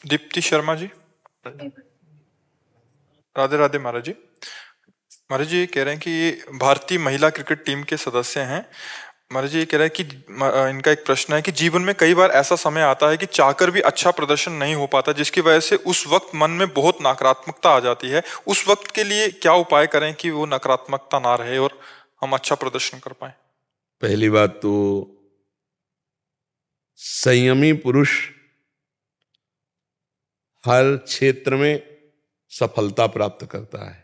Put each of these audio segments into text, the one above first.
दीप्ति शर्मा जी। राधे राधे महाराज जी। महाराज जी ये कह रहे हैं कि ये भारतीय महिला क्रिकेट टीम के सदस्य हैं। महाराज जी ये कह रहे हैं कि इनका एक प्रश्न है कि जीवन में कई बार ऐसा समय आता है कि चाहकर भी अच्छा प्रदर्शन नहीं हो पाता, जिसकी वजह से उस वक्त मन में बहुत नकारात्मकता आ जाती है। उस वक्त के लिए क्या उपाय करें कि वो नकारात्मकता ना रहे और हम अच्छा प्रदर्शन कर पाए? पहली बात तो संयमी पुरुष हर क्षेत्र में सफलता प्राप्त करता है।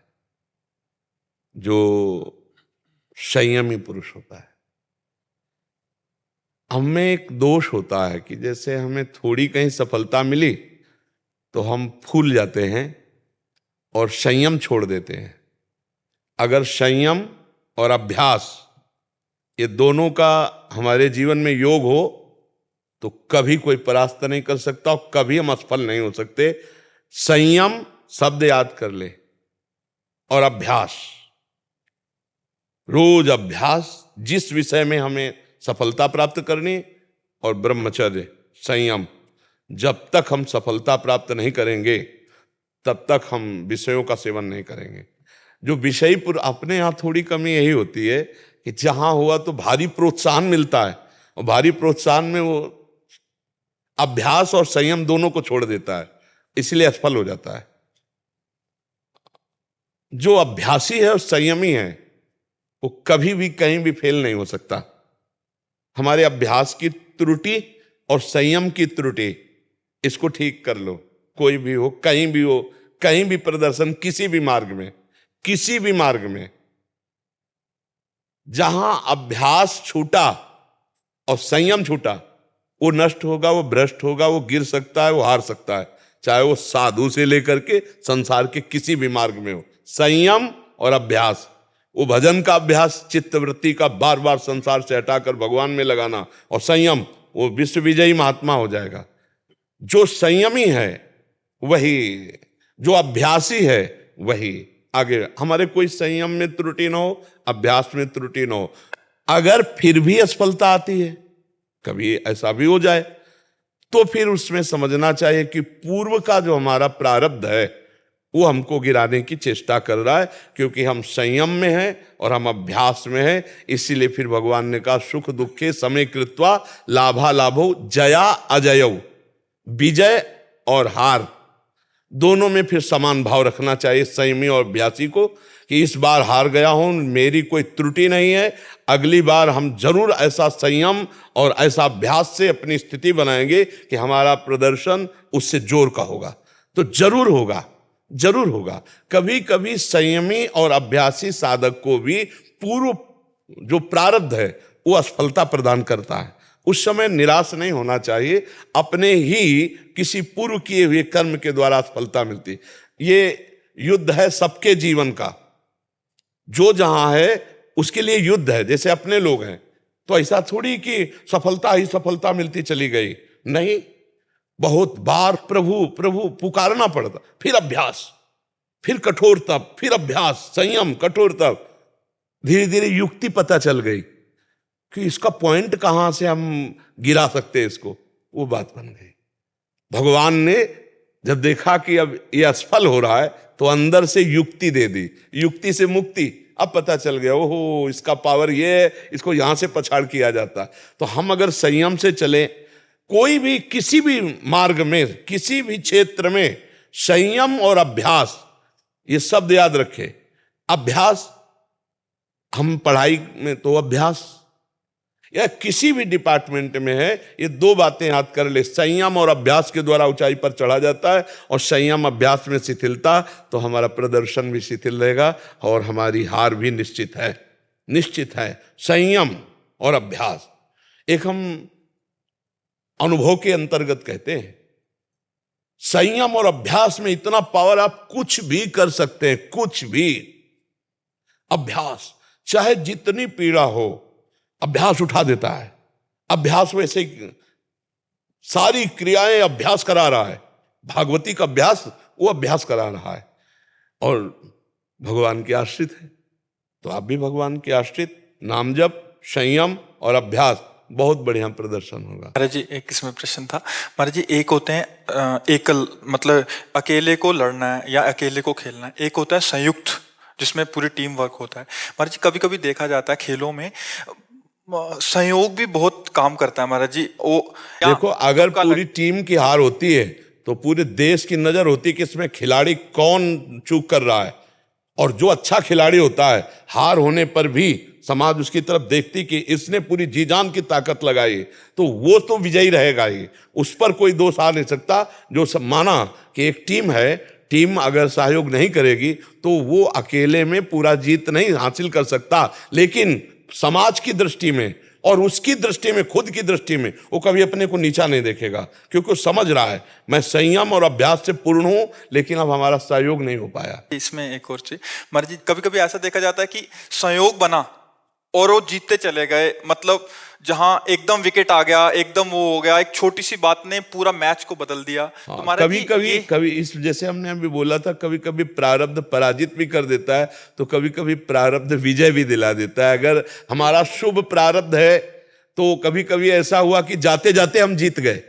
जो संयमी पुरुष होता है, हमें एक दोष होता है कि जैसे हमें थोड़ी कहीं सफलता मिली तो हम फूल जाते हैं और संयम छोड़ देते हैं। अगर संयम और अभ्यास ये दोनों का हमारे जीवन में योग हो तो कभी कोई परास्त नहीं कर सकता और कभी हम असफल नहीं हो सकते। संयम शब्द याद कर ले और अभ्यास, रोज अभ्यास, जिस विषय में हमें सफलता प्राप्त करनी, और ब्रह्मचर्य संयम। जब तक हम सफलता प्राप्त नहीं करेंगे तब तक हम विषयों का सेवन नहीं करेंगे। जो विषयी अपने यहाँ थोड़ी कमी यही होती है कि जहां हुआ तो भारी प्रोत्साहन मिलता है और भारी प्रोत्साहन में वो अभ्यास और संयम दोनों को छोड़ देता है, इसलिए असफल हो जाता है। जो अभ्यासी है और संयमी है वो कभी भी कहीं भी फेल नहीं हो सकता। हमारे अभ्यास की त्रुटि और संयम की त्रुटि, इसको ठीक कर लो। कोई भी हो, कहीं भी हो, कहीं भी प्रदर्शन, किसी भी मार्ग में, किसी भी मार्ग में जहां अभ्यास छूटा और संयम छूटा, वो नष्ट होगा, वो भ्रष्ट होगा, वो गिर सकता है, वो हार सकता है। चाहे वो साधु से लेकर के संसार के किसी भी मार्ग में हो। संयम और अभ्यास, वो भजन का अभ्यास, चित्तवृत्ति का बार बार संसार से हटाकर भगवान में लगाना, और संयम, वो विश्व विजयी महात्मा हो जाएगा। जो संयमी है वही, जो अभ्यासी है वही आगे। हमारे कोई संयम में त्रुटि ना हो, अभ्यास में त्रुटि ना हो। अगर फिर भी असफलता आती है, कभी ऐसा भी हो जाए, तो फिर उसमें समझना चाहिए कि पूर्व का जो हमारा प्रारब्ध है वो हमको गिराने की चेष्टा कर रहा है, क्योंकि हम संयम में हैं और हम अभ्यास में हैं। इसीलिए फिर भगवान ने कहा सुख दुखे समय कृत्वा लाभा लाभो जया अजयौ, विजय और हार दोनों में फिर समान भाव रखना चाहिए संयमी और अभ्यासी को, कि इस बार हार गया हूं, मेरी कोई त्रुटि नहीं है, अगली बार हम जरूर ऐसा संयम और ऐसा अभ्यास से अपनी स्थिति बनाएंगे कि हमारा प्रदर्शन उससे जोर का होगा। तो जरूर होगा, जरूर होगा। कभी कभी संयमी और अभ्यासी साधक को भी पूर्व जो प्रारब्ध है वो असफलता प्रदान करता है। उस समय निराश नहीं होना चाहिए, अपने ही किसी पूर्व किए हुए कर्म के द्वारा असफलता मिलती। ये युद्ध है सबके जीवन का, जो जहां है उसके लिए युद्ध है। जैसे अपने लोग हैं तो ऐसा थोड़ी कि सफलता ही सफलता मिलती चली गई, नहीं, बहुत बार प्रभु प्रभु पुकारना पड़ता, फिर अभ्यास, फिर कठोर तप, फिर अभ्यास, संयम, कठोर तप। धीरे धीरे युक्ति पता चल गई कि इसका पॉइंट कहां से हम गिरा सकते हैं इसको, वो बात बन गई। भगवान ने जब देखा कि अब ये असफल हो रहा है तो अंदर से युक्ति दे दी, युक्ति से मुक्ति। अब पता चल गया, ओहो इसका पावर ये है, इसको यहां से पछाड़ किया जाता है। तो हम अगर संयम से चले, कोई भी किसी भी मार्ग में, किसी भी क्षेत्र में, संयम और अभ्यास, ये शब्द याद रखे। अभ्यास, हम पढ़ाई में तो अभ्यास, या किसी भी डिपार्टमेंट में है, ये दो बातें याद कर ले। संयम और अभ्यास के द्वारा ऊंचाई पर चढ़ा जाता है, और संयम अभ्यास में शिथिलता, तो हमारा प्रदर्शन भी शिथिल रहेगा और हमारी हार भी निश्चित है, निश्चित है। संयम और अभ्यास एक हम अनुभव के अंतर्गत कहते हैं। संयम और अभ्यास में इतना पावर, आप कुछ भी कर सकते हैं, कुछ भी। अभ्यास, चाहे जितनी पीड़ा हो, अभ्यास उठा देता है। अभ्यास वैसे सारी क्रियाएं अभ्यास करा रहा है। भागवती का अभ्यास वो अभ्यास करा रहा है, और भगवान के आश्रित है। तो आप भी भगवान के आश्रित, नाम जप, संयम और अभ्यास बहुत बढ़िया प्रदर्शन होगा। महाराज जी एक इसमें प्रश्न था। महाराज जी एक होते हैं एकल, मतलब अकेले को लड़ना है या अकेले को खेलना है, एक होता है संयुक्त जिसमें पूरी टीम वर्क होता है। महाराज जी कभी कभी देखा जाता है खेलों में सहयोग भी बहुत काम करता है महाराज जी। वो देखो, अगर पूरी टीम की हार होती है तो पूरे देश की नजर होती है कि इसमें खिलाड़ी कौन चूक कर रहा है, और जो अच्छा खिलाड़ी होता है हार होने पर भी समाज उसकी तरफ देखती कि इसने पूरी जी जान की ताकत लगाई, तो वो तो विजयी रहेगा ही, उस पर कोई दोष आ नहीं सकता। जो सब माना कि एक टीम है, टीम अगर सहयोग नहीं करेगी तो वो अकेले में पूरा जीत नहीं हासिल कर सकता, लेकिन समाज की दृष्टि में और उसकी दृष्टि में, खुद की दृष्टि में, वो कभी अपने को नीचा नहीं देखेगा, क्योंकि वो समझ रहा है मैं संयम और अभ्यास से पूर्ण हूं, लेकिन अब हमारा सहयोग नहीं हो पाया। इसमें एक और चीज महाराज जी, कभी कभी ऐसा देखा जाता है कि संयोग बना और वो जीतते चले गए, मतलब जहां एकदम विकेट आ गया, एकदम वो हो गया, एक छोटी सी बात ने पूरा मैच को बदल दिया। हाँ, तो महाराज कभी जी कभी कभी इस, जैसे हमने अभी बोला था, कभी कभी प्रारब्ध पराजित भी कर देता है, तो कभी कभी प्रारब्ध विजय भी दिला देता है। अगर हमारा शुभ प्रारब्ध है तो कभी कभी ऐसा हुआ कि जाते जाते हम जीत गए,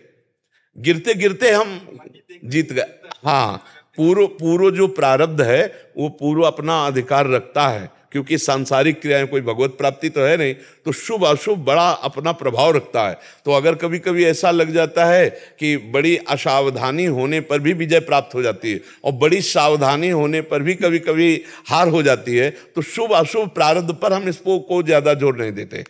गिरते गिरते हम जीत गए। हाँ, पूर्व जो प्रारब्ध है वो पूर्व अपना अधिकार रखता है, क्योंकि सांसारिक क्रियाएं, कोई भगवत प्राप्ति तो है नहीं, तो शुभ अशुभ बड़ा अपना प्रभाव रखता है। तो अगर कभी कभी ऐसा लग जाता है कि बड़ी असावधानी होने पर भी विजय प्राप्त हो जाती है और बड़ी सावधानी होने पर भी कभी कभी हार हो जाती है, तो शुभ अशुभ प्रारब्ध पर हम इसको को ज्यादा जोर नहीं देते।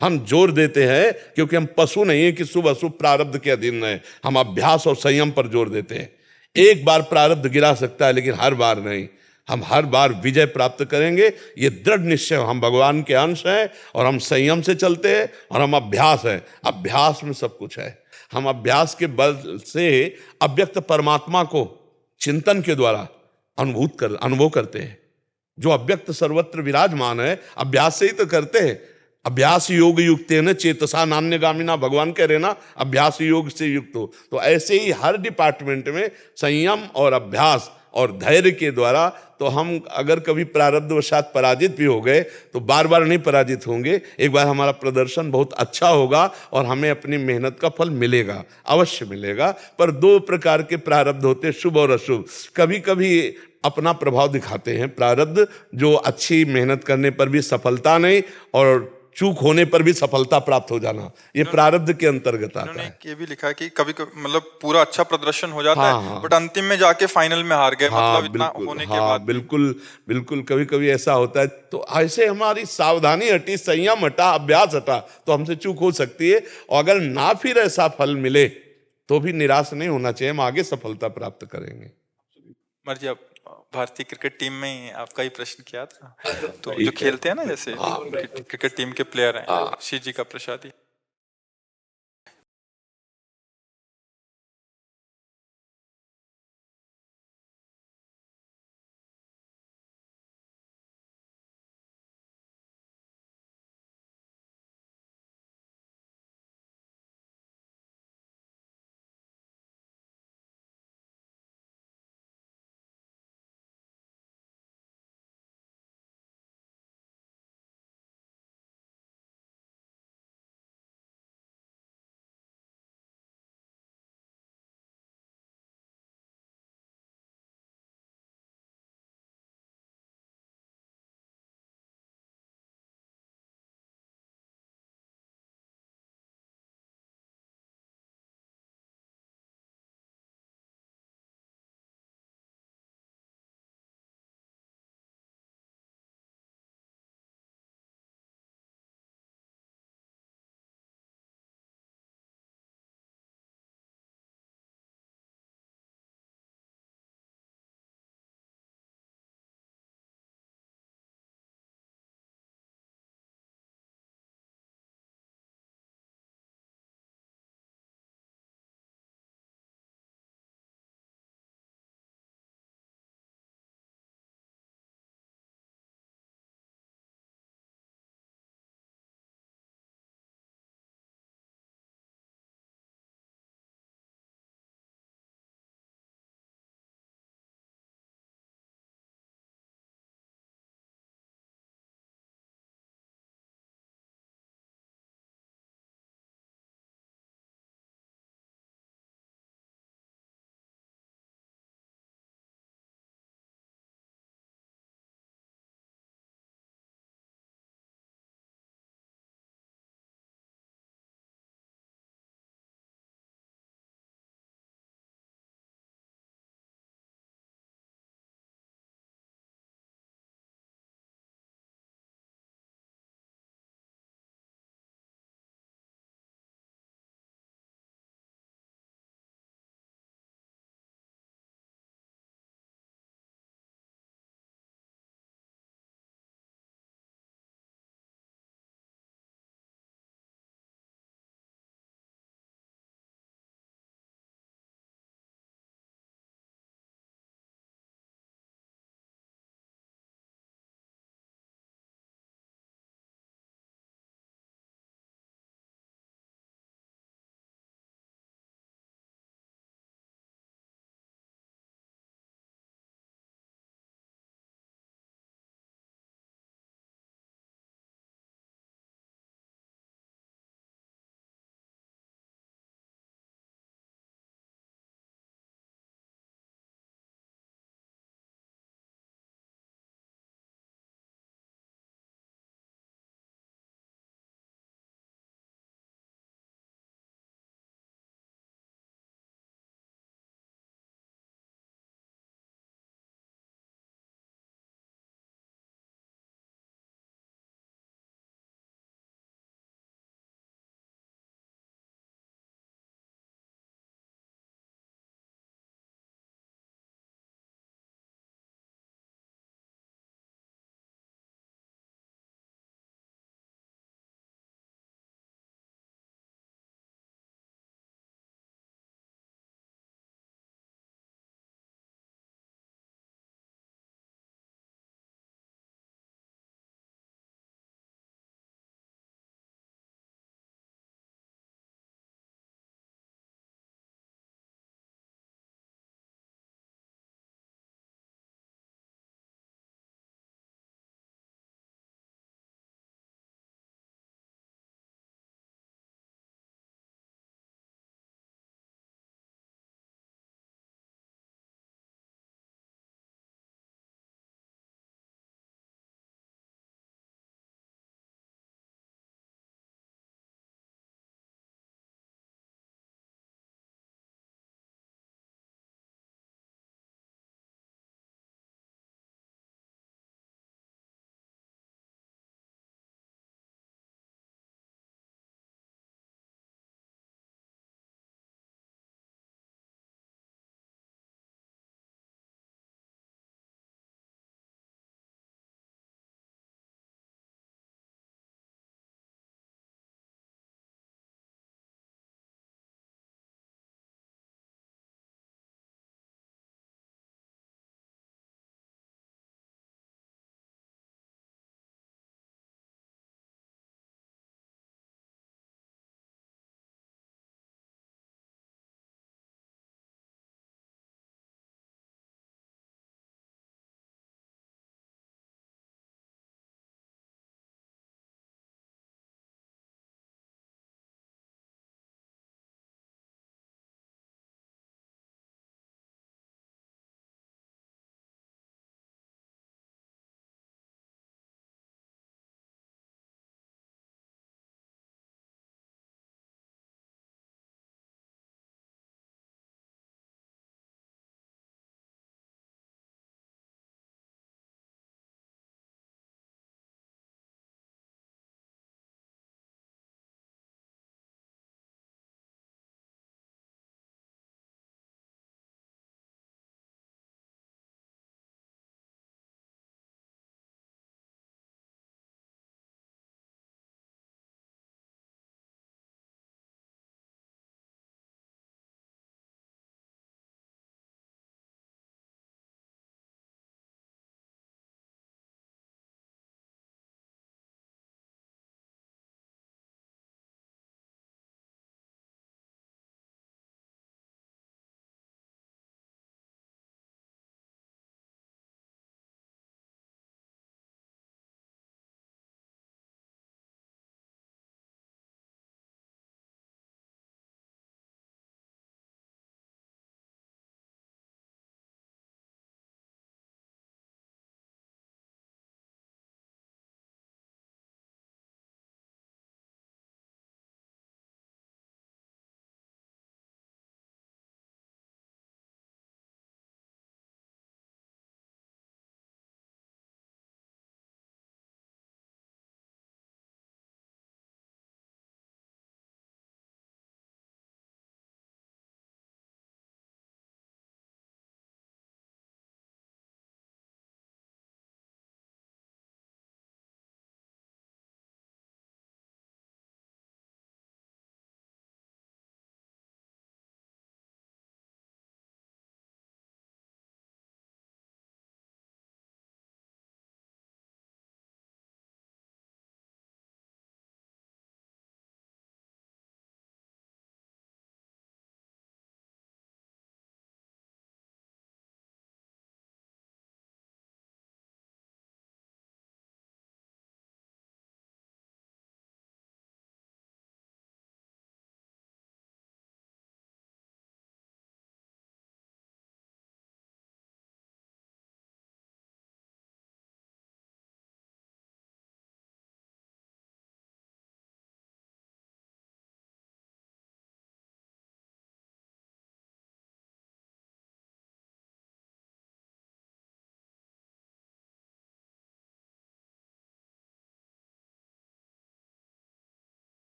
हम जोर देते हैं क्योंकि हम पशु नहीं है कि शुभ अशुभ प्रारब्ध के अधीन रहे, हम अभ्यास और संयम पर जोर देते हैं। एक बार प्रारब्ध गिरा सकता है, लेकिन हर बार नहीं। हम हर बार विजय प्राप्त करेंगे, ये दृढ़ निश्चय। हम भगवान के अंश हैं और हम संयम से चलते हैं, और हम अभ्यास हैं, अभ्यास में सब कुछ है। हम अभ्यास के बल से अव्यक्त परमात्मा को चिंतन के द्वारा अनुभव करते हैं। जो अव्यक्त सर्वत्र विराजमान है, अभ्यास से ही तो करते हैं। अभ्यास योग युक्त न चेतसा नान्यगामिना, भगवान कह रहे ना, अभ्यास योग से युक्त हो। तो ऐसे ही हर डिपार्टमेंट में संयम और अभ्यास और धैर्य के द्वारा, तो हम अगर कभी प्रारब्धवशात पराजित भी हो गए तो बार बार नहीं पराजित होंगे। एक बार हमारा प्रदर्शन बहुत अच्छा होगा और हमें अपनी मेहनत का फल मिलेगा, अवश्य मिलेगा। पर दो प्रकार के प्रारब्ध होते हैं, शुभ और अशुभ। कभी कभी अपना प्रभाव दिखाते हैं प्रारब्ध, जो अच्छी मेहनत करने पर भी सफलता नहीं और चूक होने पर भी सफलता प्राप्त हो जाना, ये प्रारब्ध के अंतर्गत आता है। ये भी लिखा है कि कभी कभी मतलब पूरा अच्छा प्रदर्शन हो जाता हाँ, है, हाँ, बट अंतिम में जाके फाइनल में हार गए, हाँ, मतलब इतना बिल्कुल, होने के हाँ, बाद। बिल्कुल बिल्कुल, कभी कभी ऐसा होता है। तो ऐसे हमारी सावधानी हटी, संयम हटा, अभ्यास हटा, तो हमसे चूक हो सकती है। और अगर ना फिर ऐसा फल मिले तो भी निराश नहीं होना चाहिए, हम आगे सफलता प्राप्त करेंगे। मर्जी, आप भारतीय क्रिकेट टीम में आपका ही प्रश्न किया था, तो जो खेलते हैं ना, जैसे क्रिकेट टीम के प्लेयर हैं, श्री जी का प्रसाद।